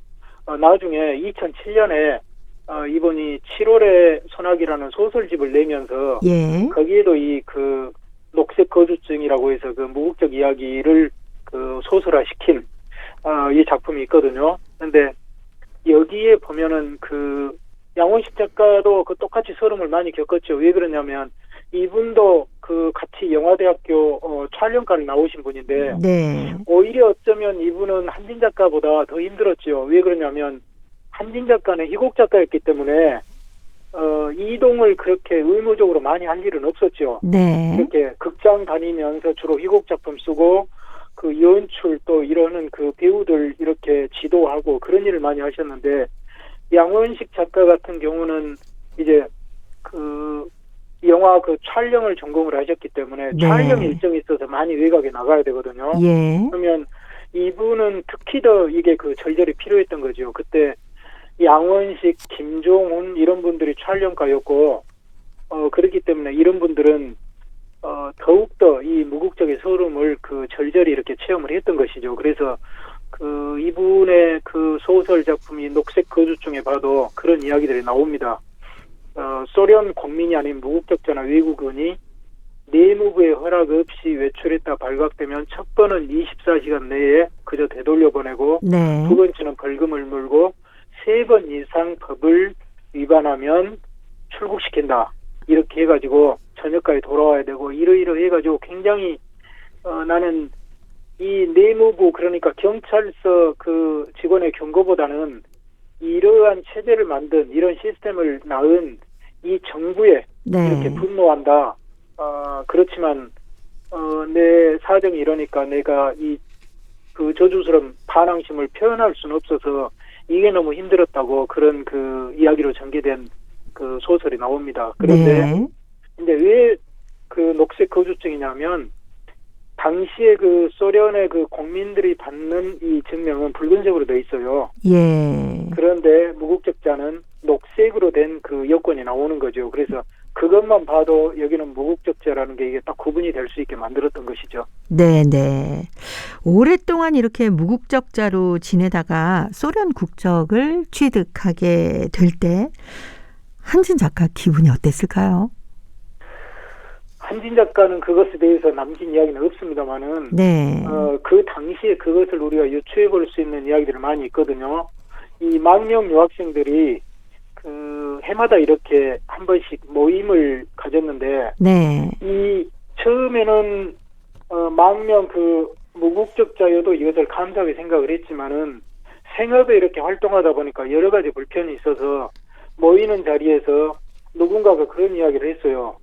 나중에 2007년에 이분이 7월의 소나기라는 소설집을 내면서 예. 거기에도 이 그 녹색 거주증이라고 해서 그 무국적 이야기를 그 소설화시킨 이 작품이 있거든요. 근데 여기에 보면은 그 양원식 작가도 그 똑같이 서름을 많이 겪었죠. 왜 그러냐면 이분도 그 같이 영화대학교 촬영과를 나오신 분인데 네. 오히려 어쩌면 이분은 한진 작가보다 더 힘들었죠. 왜 그러냐면 한진 작가는 희곡 작가였기 때문에 이동을 그렇게 의무적으로 많이 할 일은 없었죠. 네. 이렇게 극장 다니면서 주로 희곡 작품 쓰고 그 연출 또 이러는 그 배우들 이렇게 지도하고 그런 일을 많이 하셨는데, 양원식 작가 같은 경우는 이제 그 영화 그 촬영을 전공을 하셨기 때문에 네. 촬영 일정이 있어서 많이 외곽에 나가야 되거든요. 예. 그러면 이분은 특히 더 이게 그 절절히 필요했던 거죠. 그때 양원식, 김종훈 이런 분들이 촬영가였고, 그렇기 때문에 이런 분들은 더욱더 이 무국적의 소름을 그 절절히 이렇게 체험을 했던 것이죠. 그래서 그 이분의 그 소설 작품이 녹색 거주증에 봐도 그런 이야기들이 나옵니다. 소련 국민이 아닌 무국적자나 외국인이 내무부의 허락 없이 외출했다 발각되면 첫 번은 24시간 내에 그저 되돌려보내고, 네. 두 번째는 벌금을 물고, 3번 이상 법을 위반하면 출국시킨다. 이렇게 해가지고 저녁까지 돌아와야 되고, 이러이러 해가지고 굉장히 나는 이 내무부, 그러니까 경찰서 그 직원의 경고보다는 이러한 체제를 만든, 이런 시스템을 낳은 이 정부에 네. 이렇게 분노한다. 그렇지만 내 사정이 이러니까 내가 이 그 저주스러운 반항심을 표현할 수는 없어서 이게 너무 힘들었다고, 그런 그 이야기로 전개된 그 소설이 나옵니다. 그런데 네. 이제 왜 그 녹색 거주증이냐면, 당시에 그 소련의 그 국민들이 받는 이 증명은 붉은색으로 돼 있어요. 예. 그런데 무국적자는 녹색으로 된 그 여권이 나오는 거죠. 그래서 그것만 봐도 여기는 무국적자라는 게 이게 딱 구분이 될 수 있게 만들었던 것이죠. 네, 네. 오랫동안 이렇게 무국적자로 지내다가 소련 국적을 취득하게 될 때 한진 작가 기분이 어땠을까요? 한진 작가는 그것에 대해서 남긴 이야기는 없습니다만은, 네. 그 당시에 그것을 우리가 유추해 볼 수 있는 이야기들이 많이 있거든요. 이 망명 유학생들이 그 해마다 이렇게 한 번씩 모임을 가졌는데, 네. 이 처음에는 망명 그 무국적자여도 이것을 감사하게 생각을 했지만은, 생업에 이렇게 활동하다 보니까 여러 가지 불편이 있어서 모이는 자리에서 누군가가 그런 이야기를 했어요.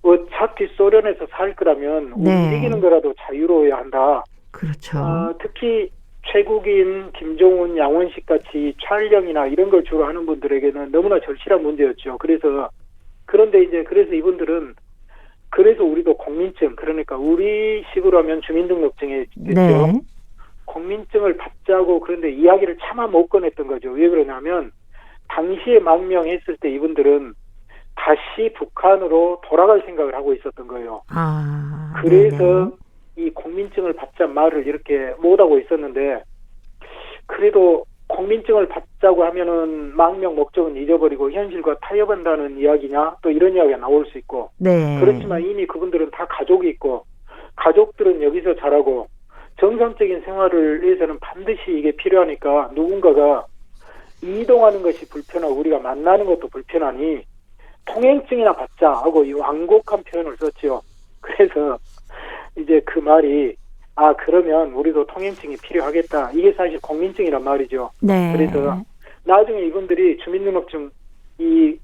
어차피 소련에서 살 거라면 네. 움직이는 거라도 자유로워야 한다. 그렇죠. 특히 최국인, 김종훈, 양원식 같이 촬영이나 이런 걸 주로 하는 분들에게는 너무나 절실한 문제였죠. 그런데 이제 그래서 이분들은, 그래서 우리도 국민증, 그러니까 우리식으로 하면 주민등록증이 됐죠. 네. 국민증을 받자고, 그런데 이야기를 차마 못 꺼냈던 거죠. 왜 그러냐면 당시에 망명했을 때 이분들은 다시 북한으로 돌아갈 생각을 하고 있었던 거예요. 그래서 네네. 이 국민증을 받자 말을 이렇게 못하고 있었는데, 그래도 국민증을 받자고 하면은 망명 목적은 잊어버리고 현실과 타협한다는 이야기냐, 또 이런 이야기가 나올 수 있고, 네. 그렇지만 이미 그분들은 다 가족이 있고, 가족들은 여기서 자라고, 정상적인 생활을 위해서는 반드시 이게 필요하니까 누군가가 이동하는 것이 불편하고 우리가 만나는 것도 불편하니 통행증이나 받자 하고 이 완곡한 표현을 썼죠. 그래서 이제 그 말이, 그러면 우리도 통행증이 필요하겠다. 이게 사실 국민증이란 말이죠. 네. 그래서 나중에 이분들이 주민등록증, 이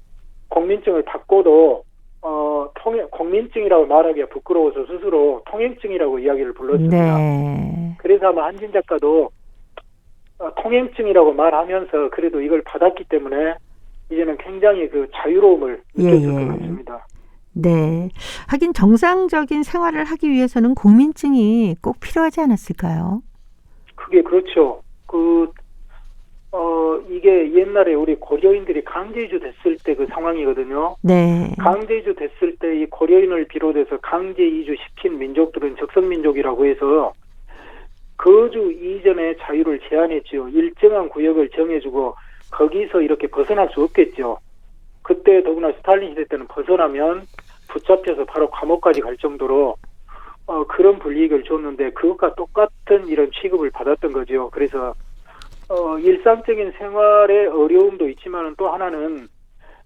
국민증을 받고도 국민증이라고 말하기가 부끄러워서 스스로 통행증이라고 이야기를 불렀습니다. 네. 그래서 아마 한진 작가도 통행증이라고 말하면서 그래도 이걸 받았기 때문에 이제는 굉장히 그 자유로움을 느꼈을 것 같습니다. 네. 하긴 정상적인 생활을 하기 위해서는 국민증이 꼭 필요하지 않았을까요? 그게 그렇죠. 이게 옛날에 우리 고려인들이 강제이주 됐을 때 그 상황이거든요. 네. 강제이주 됐을 때 이 고려인을 비롯해서 강제이주 시킨 민족들은 적성민족이라고 해서 거주 이전의 자유를 제한했죠. 일정한 구역을 정해주고 거기서 이렇게 벗어날 수 없겠죠. 그때 더구나 스탈린 시대 때는 벗어나면 붙잡혀서 바로 감옥까지 갈 정도로 그런 불이익을 줬는데, 그것과 똑같은 이런 취급을 받았던 거죠. 그래서 일상적인 생활의 어려움도 있지만 또 하나는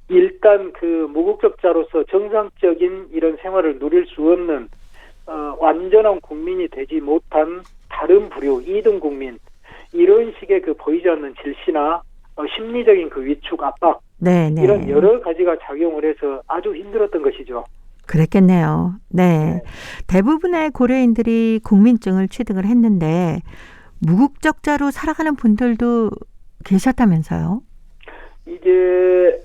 일단 그 무국적자로서 정상적인 이런 생활을 누릴 수 없는 완전한 국민이 되지 못한 다른 부류, 2등 국민, 이런 식의 그 보이지 않는 질시나 심리적인 그 위축, 압박, 네, 네. 이런 여러 가지가 작용을 해서 아주 힘들었던 것이죠. 그랬겠네요. 네. 대부분의 고려인들이 국민증을 취득을 했는데 무국적자로 살아가는 분들도 계셨다면서요? 이제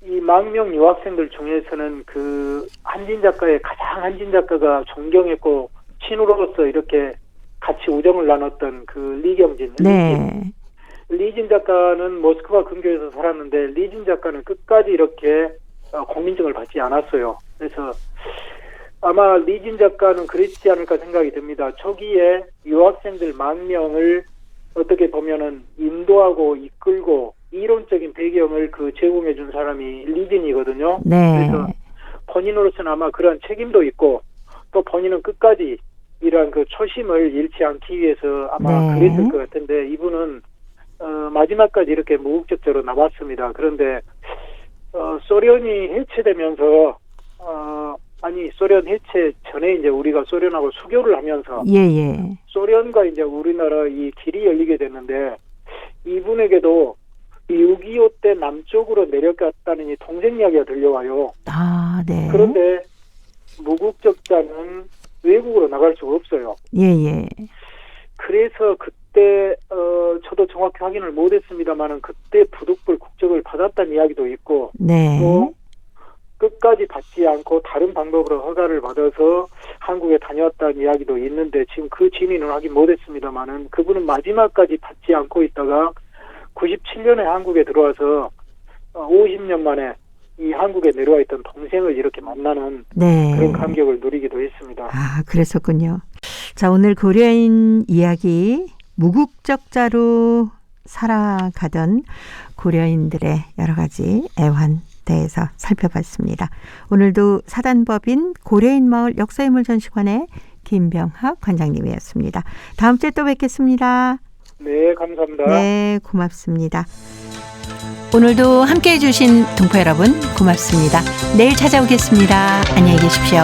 이 망명 유학생들 중에서는 그 한진 작가의 가장 한진 작가가 존경했고 친구로서 이렇게 같이 우정을 나눴던 그 리경진. 네. 리진 작가는 모스크바 근교에서 살았는데 리진 작가는 끝까지 이렇게 국민증을 받지 않았어요. 그래서 아마 리진 작가는 그랬지 않을까 생각이 듭니다. 초기에 유학생들 망명을 어떻게 보면은 인도하고 이끌고 이론적인 배경을 그 제공해 준 사람이 리진이거든요. 네. 그래서 본인으로서는 아마 그런 책임도 있고 또 본인은 끝까지 이러한 그 초심을 잃지 않기 위해서 아마 네. 그랬을 것 같은데 이분은 마지막까지 이렇게 무국적자로 남았습니다. 그런데 소련이 해체되면서 소련 해체 전에 이제 우리가 소련하고 수교를 하면서 예. 소련과 이제 우리나라 이 길이 열리게 됐는데 이분에게도 6.25 때 남쪽으로 내려갔다는 이 동생 이야기가 들려와요. 아, 네. 그런데 무국적자는 외국으로 나갈 수가 없어요. 예. 그래서 그때 저도 정확히 확인을 못했습니다만은 그때 부득불 국적을 받았다는 이야기도 있고 네. 또 끝까지 받지 않고 다른 방법으로 허가를 받아서 한국에 다녀왔다는 이야기도 있는데 지금 그 진위는 확인 못했습니다만은 그분은 마지막까지 받지 않고 있다가 97년에 한국에 들어와서 50년 만에 이 한국에 내려와 있던 동생을 이렇게 만나는 네. 그런 감격을 누리기도 했습니다. 아, 그랬었군요. 자, 오늘 고려인 이야기 무국적자로 살아가던 고려인들의 여러 가지 애환 대해서 살펴봤습니다. 오늘도 사단법인 고려인마을 역사인물전시관의 김병학 관장님이었습니다. 다음 주에 또 뵙겠습니다. 네, 감사합니다. 네, 고맙습니다. 오늘도 함께해 주신 동포 여러분 고맙습니다. 내일 찾아오겠습니다. 안녕히 계십시오.